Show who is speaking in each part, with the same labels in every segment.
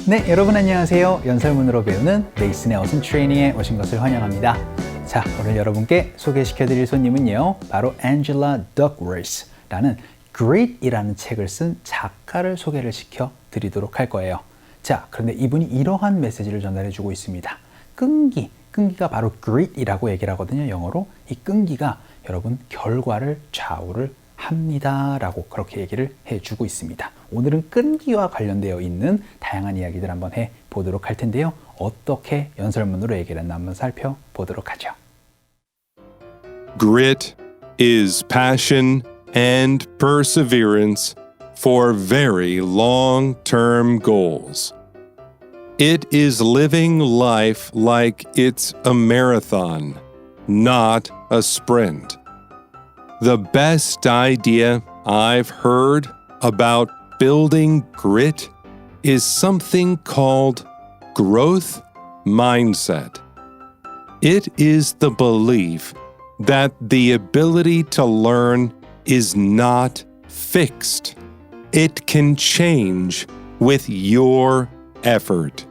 Speaker 1: 네, 여러분 안녕하세요. 연설문으로 배우는 레이슨의 어순 트레이닝에 오신 것을 환영합니다. 자, 오늘 여러분께 소개시켜드릴 손님은요, 바로 앤젤라 덕워스라는 Grit이라는 책을 쓴 작가를 소개를 시켜드리도록 할 거예요. 자, 그런데 이분이 이러한 메시지를 전달해주고 있습니다. 끈기가 바로 Grit이라고 얘기를 하거든요, 영어로. 이 끈기가 여러분 결과를 좌우를 합니다 라고 그렇게 얘기를 해주고 있습니다. 오늘은 끈기와 관련되어 있는 다양한 이야기들 한번 해보도록 할 텐데요. 어떻게 연설문으로 얘기를 했나 한번 살펴보도록 하죠.
Speaker 2: Grit is passion and perseverance for very long-term goals. It is living life like it's a marathon, not a sprint. The best idea I've heard about building grit is something called growth mindset. It is the belief that the ability to learn is not fixed. It can change with your effort.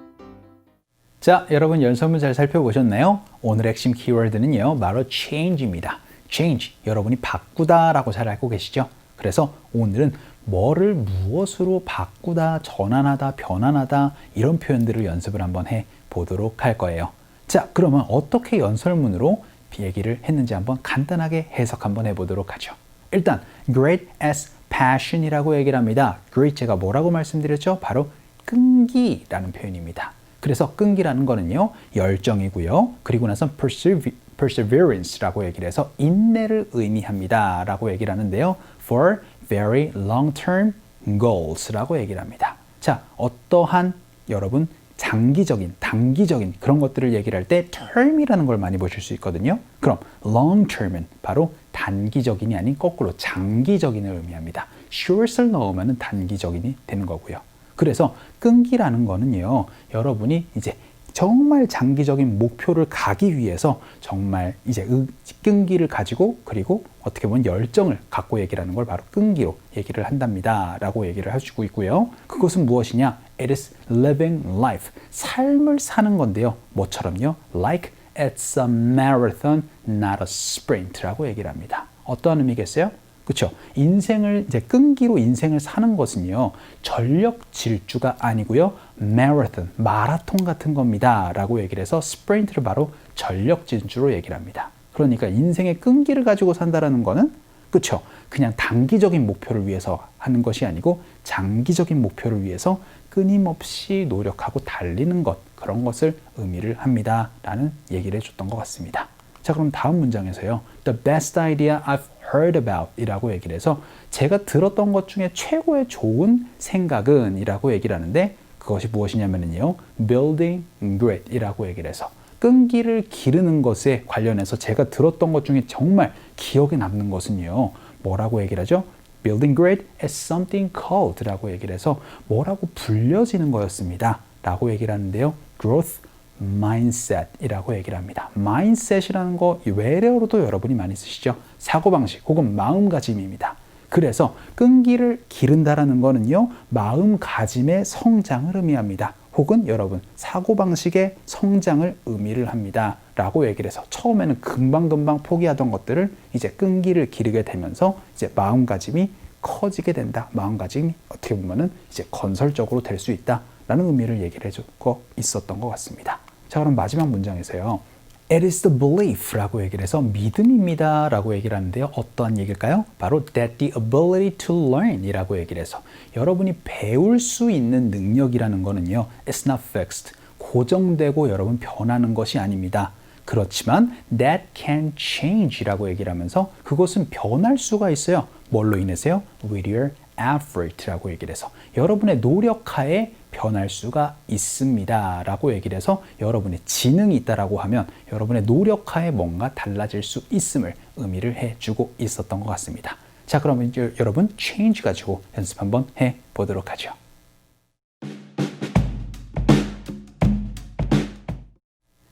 Speaker 1: 자, 여러분 연설문 잘 살펴보셨나요? 오늘의 핵심 키워드는요, 바로 change입니다. change, 여러분이 바꾸다 라고 잘 알고 계시죠? 그래서 오늘은 뭐를 무엇으로 바꾸다, 전환하다, 변환하다 이런 표현들을 연습을 한번 해보도록 할 거예요. 자, 그러면 어떻게 연설문으로 얘기를 했는지 한번 간단하게 해석 한번 해보도록 하죠. 일단 Grit as passion이라고 얘기를 합니다. Grit 제가 뭐라고 말씀드렸죠? 바로 끈기라는 표현입니다. 그래서 끈기라는 거는요, 열정이고요. 그리고 나서 perseverance라고 얘기를 해서 인내를 의미합니다 라고 얘기를 하는데요. For very long-term goals라고 얘기를 합니다. 자, 어떠한 여러분 장기적인, 단기적인 그런 것들을 얘기를 할 때 term이라는 걸 많이 보실 수 있거든요. 그럼 long-term은 바로 단기적인이 아닌 거꾸로 장기적인을 의미합니다. short을 넣으면 단기적인이 되는 거고요. 그래서 끈기라는 거는요, 여러분이 이제 정말 장기적인 목표를 가기 위해서 정말 이제 끈기를 가지고 그리고 어떻게 보면 열정을 갖고 얘기를 하는 걸 바로 끈기로 얘기를 한답니다 라고 얘기를 해주고 있고요. 그것은 무엇이냐? It is living life. 삶을 사는 건데요. 뭐처럼요? Like it's a marathon, not a sprint 라고 얘기를 합니다. 어떠한 의미겠어요? 그렇죠? 인생을 이제 끈기로 인생을 사는 것은요, 전력 질주가 아니고요, 마라톤 같은 겁니다 라고 얘기를 해서 스프린트를 바로 전력 질주로 얘기를 합니다. 그러니까 인생의 끈기를 가지고 산다라는 거는 그렇죠? 그냥 단기적인 목표를 위해서 하는 것이 아니고 장기적인 목표를 위해서 끊임없이 노력하고 달리는 것, 그런 것을 의미를 합니다 라는 얘기를 해줬던 것 같습니다. 자, 그럼 다음 문장에서요, The best idea I've heard about 이라고 얘기를 해서 제가 들었던 것 중에 최고의 좋은 생각은 이라고 얘기를 하는데 그것이 무엇이냐면요, building grit 이라고 얘기를 해서 끈기를 기르는 것에 관련해서 제가 들었던 것 중에 정말 기억에 남는 것은요, 뭐라고 얘기를 하죠? building grit is something called 라고 얘기를 해서 뭐라고 불려지는 거였습니다 라고 얘기를 하는데요, growth mindset이라고 얘기를 합니다. mindset이라는 거 외래어로도 여러분이 많이 쓰시죠. 사고방식 혹은 마음가짐입니다. 그래서 끈기를 기른다라는 거는요, 마음가짐의 성장을 의미합니다. 혹은 여러분 사고방식의 성장을 의미를 합니다 라고 얘기를 해서 처음에는 금방금방 포기하던 것들을 이제 끈기를 기르게 되면서 이제 마음가짐이 커지게 된다. 마음가짐이 어떻게 보면은 이제 건설적으로 될 수 있다 라는 의미를 얘기를 해주고 있었던 것 같습니다. 자, 그럼 마지막 문장에서요, It is the belief 라고 얘기를 해서 믿음입니다 라고 얘기를 하는데요. 어떠한 얘기일까요? 바로 that the ability to learn 이라고 얘기를 해서 여러분이 배울 수 있는 능력이라는 거는요, it's not fixed. 고정되고 여러분 변하는 것이 아닙니다. 그렇지만 that can change 라고 얘기를 하면서 그것은 변할 수가 있어요. 뭘로 인해서요? With your effort라고 얘기를 해서 여러분의 노력하에 변할 수가 있습니다 라고 얘기를 해서 여러분의 지능이 있다라고 하면 여러분의 노력하에 뭔가 달라질 수 있음을 의미를 해주고 있었던 것 같습니다. 자, 그러면 이제 여러분 change 가지고 연습 한번 해보도록 하죠.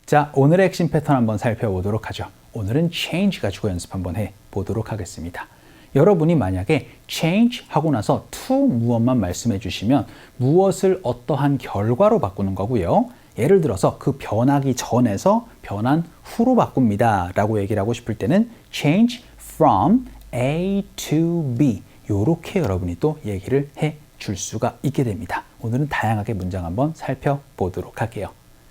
Speaker 1: 자, 오늘의 핵심 패턴 한번 살펴보도록 하죠. 오늘은 change 가지고 연습 한번 해보도록 하겠습니다. 여러분이 만약에 change 하고 나서 to 무엇만 말씀해 주시면 무엇을 어떠한 결과로 바꾸는 거고요. 예를 들어서 그 변하기 전에서 변한 후로 바꿉니다 라고 얘기를 하고 싶을 때는 change from A to B 이렇게 여러분이 또 얘기를 해 줄 수가 있게 됩니다. 오늘은 다양하게 문장 한번 살펴보도록 할게요.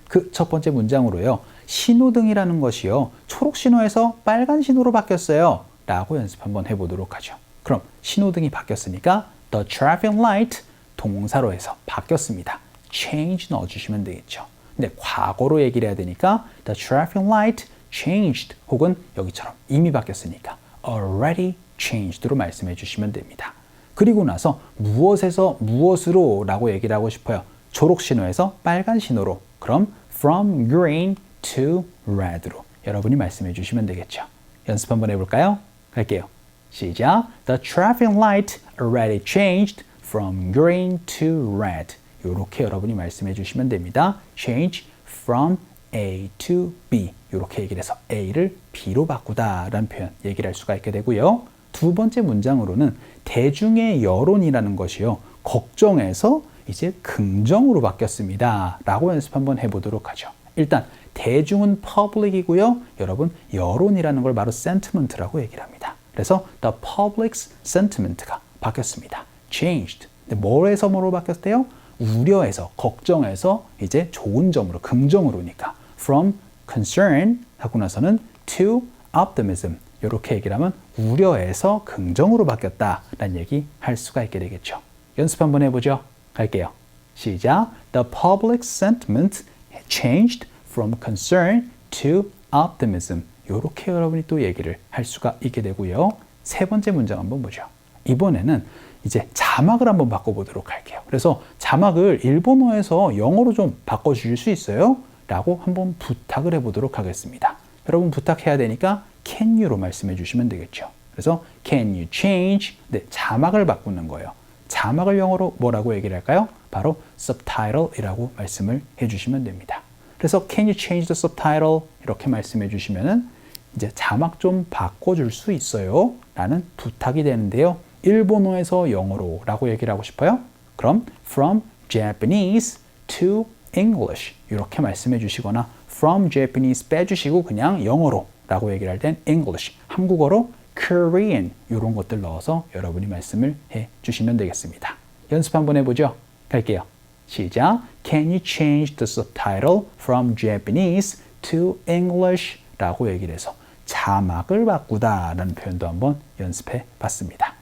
Speaker 1: 그 첫 번째 문장으로요. 신호등이라는 것이요. 초록 신호에서 빨간 신호로 바뀌었어요. 라고 연습 한번 해보도록 하죠. 그럼 신호등이 바뀌었으니까 the traffic light 동사로 해서 바뀌었습니다. change 넣어주시면 되겠죠. 근데 과거로 얘기를 해야 되니까 the traffic light changed 혹은 여기처럼 이미 바뀌었으니까 already changed로 말씀해 주시면 됩니다. 그리고 나서 무엇에서 무엇으로 라고 얘기를 하고 싶어요. 초록 신호에서 빨간 신호로 그럼 from green to red로 여러분이 말씀해 주시면 되겠죠. 연습 한번 해볼까요? 갈게요. 시작. The traffic light already changed from green to red. 이렇게 여러분이 말씀해 주시면 됩니다. Change from A to B. 이렇게 얘기를 해서 A를 B로 바꾸다 라는 표현 얘기를 할 수가 있게 되고요. 두 번째 문장으로는 대중의 여론이라는 것이요. 걱정에서 이제 긍정으로 바뀌었습니다. 라고 연습 한번 해보도록 하죠. 일단 대중은 public이고요. 여러분 여론이라는 걸 바로 sentiment라고 얘기를 합니다. 그래서 the public's sentiment가 바뀌었습니다. changed. 근데 뭐에서 뭐로 바뀌었대요? 우려에서 걱정에서 이제 좋은 점으로 긍정으로니까 from concern 하고 나서는 to optimism 이렇게 얘기를 하면 우려에서 긍정으로 바뀌었다라는 얘기 할 수가 있게 되겠죠. 연습 한번 해보죠. 갈게요. 시작. The public sentiment changed from concern to optimism. 이렇게 여러분이 또 얘기를 할 수가 있게 되고요. 세 번째 문장 한번 보죠. 이번에는 이제 자막을 한번 바꿔보도록 할게요. 그래서 자막을 일본어에서 영어로 좀 바꿔주실 수 있어요? 라고 한번 부탁을 해보도록 하겠습니다. 여러분 부탁해야 되니까 can you로 말씀해 주시면 되겠죠. 그래서 can you change? 네, 자막을 바꾸는 거예요. 자막을 영어로 뭐라고 얘기를 할까요? 바로 subtitle이라고 말씀을 해주시면 됩니다. 그래서 can you change the subtitle? 이렇게 말씀해 주시면은 이제 자막 좀 바꿔줄 수 있어요? 라는 부탁이 되는데요. 일본어에서 영어로 라고 얘기를 하고 싶어요? 그럼 from Japanese to English 이렇게 말씀해 주시거나 from Japanese 빼주시고 그냥 영어로 라고 얘기를 할 땐 English, 한국어로 Korean 이런 것들 넣어서 여러분이 말씀을 해 주시면 되겠습니다. 연습 한번 해보죠. 갈게요. 시작. Can you change the subtitle from Japanese to English? 라고 얘기를 해서 자막을 바꾸다 라는 표현도 한번 연습해 봤습니다.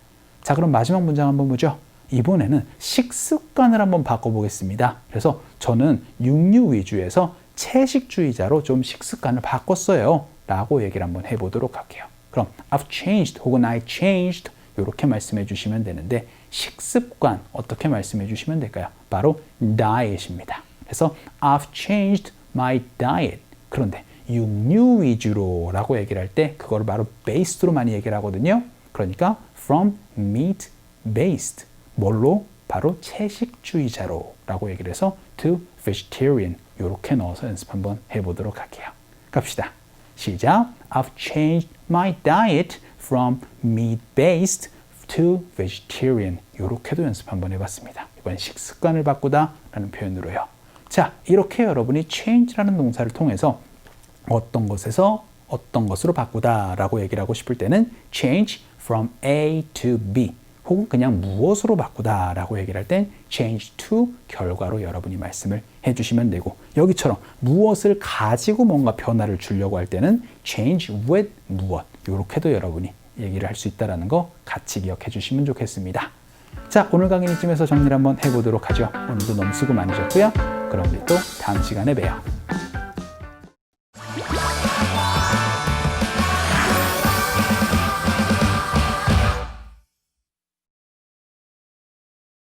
Speaker 1: 자, 그럼 마지막 문장 한번 보죠. 이번에는 식습관을 한번 바꿔보겠습니다. 그래서 저는 육류 위주에서 채식주의자로 좀 식습관을 바꿨어요. 라고 얘기를 한번 해보도록 할게요. 그럼 I've changed 혹은 I changed 이렇게 말씀해 주시면 되는데 식습관 어떻게 말씀해 주시면 될까요? 바로 diet입니다. 그래서 I've changed my diet. 그런데 육류 위주로 라고 얘기를 할 때 그거를 바로 based로 많이 얘기를 하거든요. 그러니까 from meat based. 뭘로? 바로 채식주의자로 라고 얘기를 해서 to vegetarian 이렇게 넣어서 연습 한번 해보도록 할게요. 갑시다. 시작. I've changed my diet from meat-based to vegetarian. 이렇게도 연습 한번 해봤습니다. 이번 식습관을 바꾸다 라는 표현으로요. 자, 이렇게 여러분이 change라는 동사를 통해서 어떤 것에서 어떤 것으로 바꾸다 라고 얘기를 하고 싶을 때는 change from A to B 혹은 그냥 무엇으로 바꾸다 라고 얘기를 할 땐 change to 결과로 여러분이 말씀을 해주시면 되고 여기처럼 무엇을 가지고 뭔가 변화를 주려고 할 때는 change with 무엇 이렇게도 여러분이 얘기를 할 수 있다는 거 같이 기억해 주시면 좋겠습니다. 자, 오늘 강의는 이쯤에서 정리를 한번 해보도록 하죠. 오늘도 너무 수고 많으셨고요. 그럼 우리 또 다음 시간에 봬요.